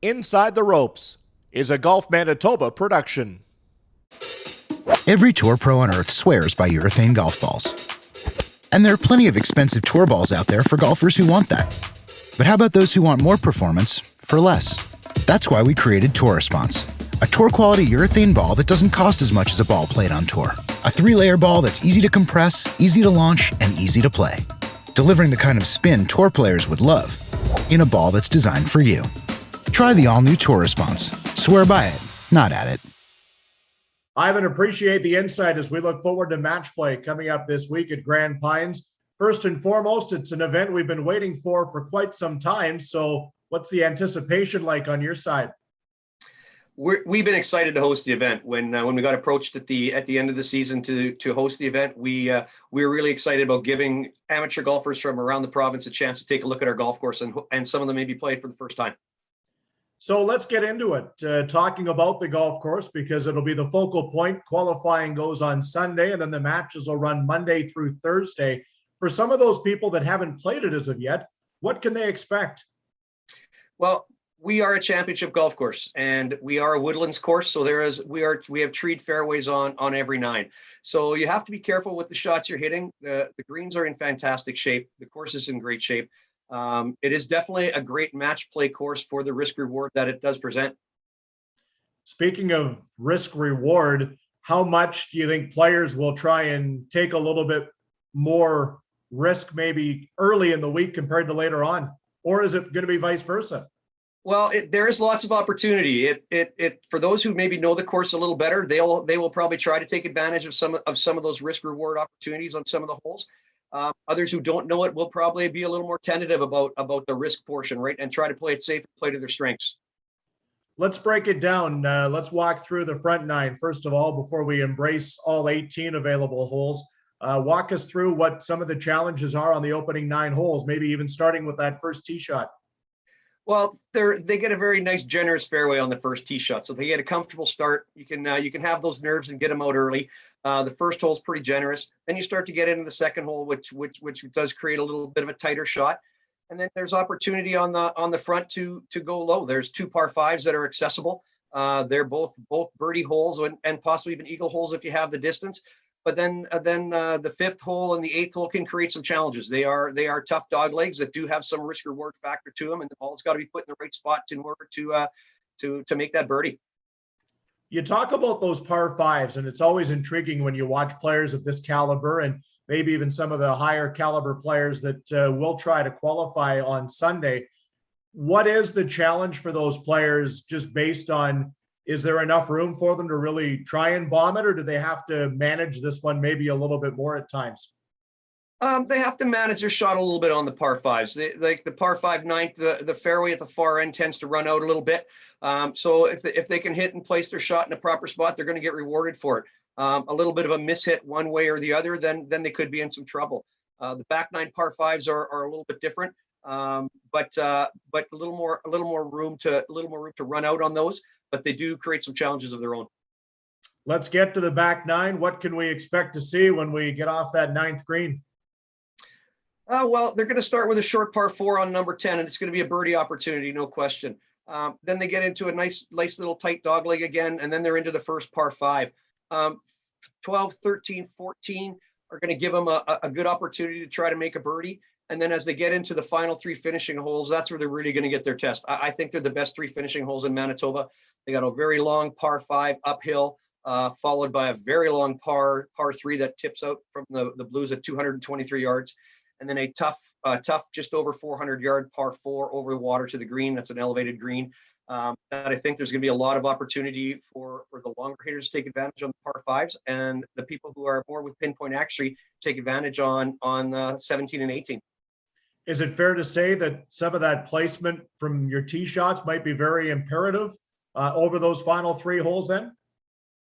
Inside the Ropes is a Golf Manitoba production. Every tour pro on earth swears by urethane golf balls. And there are plenty of expensive tour balls out there for golfers who want that. But how about those who want more performance for less? That's why we created Tour Response, a tour-quality urethane ball that doesn't cost as much as a ball played on tour. A 3-layer ball that's easy to compress, easy to launch, and easy to play. Delivering the kind of spin tour players would love in a ball that's designed for you. Try the all-new Tour Response. Swear by it, not at it. Ivan, appreciate the insight as we look forward to match play coming up this week at Grand Pines. First and foremost, it's an event we've been waiting for quite some time. So what's the anticipation like on your side? We've been excited to host the event. When we got approached at the end of the season to host the event, we were really excited about giving amateur golfers from around the province a chance to take a look at our golf course, and some of them maybe played for the first time. So let's get into it, talking about the golf course, because it'll be the focal point. Qualifying goes on Sunday, and then the matches will run Monday through Thursday. For some of those people that haven't played it as of yet, what can they expect? Well, we are a championship golf course, and we are a woodlands course. So we have treed fairways on every 9. So you have to be careful with the shots you're hitting. The greens are in fantastic shape. The course is in great shape. It is definitely a great match play course for the risk reward that it does present. Speaking of risk reward, how much do you think players will try and take a little bit more risk maybe early in the week compared to later on? Or is it going to be vice versa? Well, there is lots of opportunity. It for those who maybe know the course a little better, they will probably try to take advantage of some of those risk reward opportunities on some of the holes. Others who don't know it will probably be a little more tentative about the risk portion, right? And try to play it safe and play to their strengths. Let's break it down. Let's walk through the front 9, first of all, before we embrace all 18 available holes. Walk us through what some of the challenges are on the opening 9 holes, maybe even starting with that first tee shot. Well, they get a very nice, generous fairway on the first tee shot, so they get a comfortable start. You can have those nerves and get them out early. The first hole is pretty generous. Then you start to get into the second hole, which does create a little bit of a tighter shot. And then there's opportunity on the front to go low. There's 2 par 5s that are accessible. They're both birdie holes and possibly even eagle holes if you have the distance. But then the 5th hole and the 8th hole can create some challenges. They are tough dog legs that do have some risk reward factor to them, and the ball's got to be put in the right spot in order to make that birdie. You talk about those par 5s, and it's always intriguing when you watch players of this caliber, and maybe even some of the higher caliber players that will try to qualify on Sunday. What is the challenge for those players, just based on, is there enough room for them to really try and bomb it, or do they have to manage this one maybe a little bit more at times? They have to manage their shot a little bit on the par 5s. Like the par 5 9th, the fairway at the far end tends to run out a little bit. So if they can hit and place their shot in a proper spot, they're going to get rewarded for it. A little bit of a mishit one way or the other, then they could be in some trouble. The back 9 par 5s are a little bit different, but a little more room to run out on those. But they do create some challenges of their own. Let's get to the back 9. What can we expect to see when we get off that 9th green? Well, they're going to start with a short par 4 on number 10, and it's going to be a birdie opportunity, no question. Then they get into a nice little tight dog leg again, and then they're into the first par 5. 12, 13, 14 are going to give them a good opportunity to try to make a birdie. And then as they get into the final 3 finishing holes, that's where they're really going to get their test. I think they're the best 3 finishing holes in Manitoba. They got a very long par 5 uphill, followed by a very long par 3 that tips out from the Blues at 223 yards. And then a tough, just over 400-yard par 4 over the water to the green. That's an elevated green. And I think there's going to be a lot of opportunity for the longer hitters to take advantage on the par 5s, and the people who are more with pinpoint accuracy take advantage on 17 and 18. Is it fair to say that some of that placement from your tee shots might be very imperative over those final 3 holes then?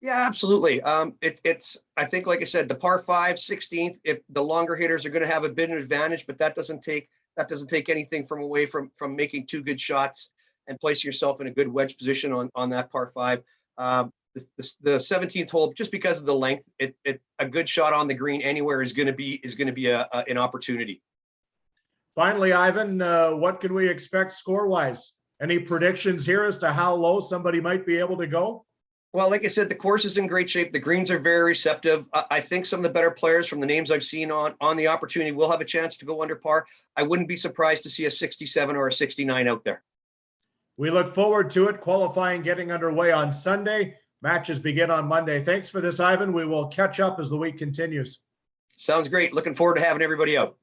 Yeah, absolutely. It's I think, like I said, the par 5, 16th, if the longer hitters are going to have a bit of advantage, but that doesn't take anything away from making 2 good shots and placing yourself in a good wedge position on that par 5. The 17th hole, just because of the length, a good shot on the green anywhere is going to be an opportunity. Finally, Ivan, what can we expect score-wise? Any predictions here as to how low somebody might be able to go? Well, like I said, the course is in great shape. The greens are very receptive. I think some of the better players from the names I've seen on the opportunity will have a chance to go under par. I wouldn't be surprised to see a 67 or a 69 out there. We look forward to it. Qualifying getting underway on Sunday. Matches begin on Monday. Thanks for this, Ivan. We will catch up as the week continues. Sounds great. Looking forward to having everybody out.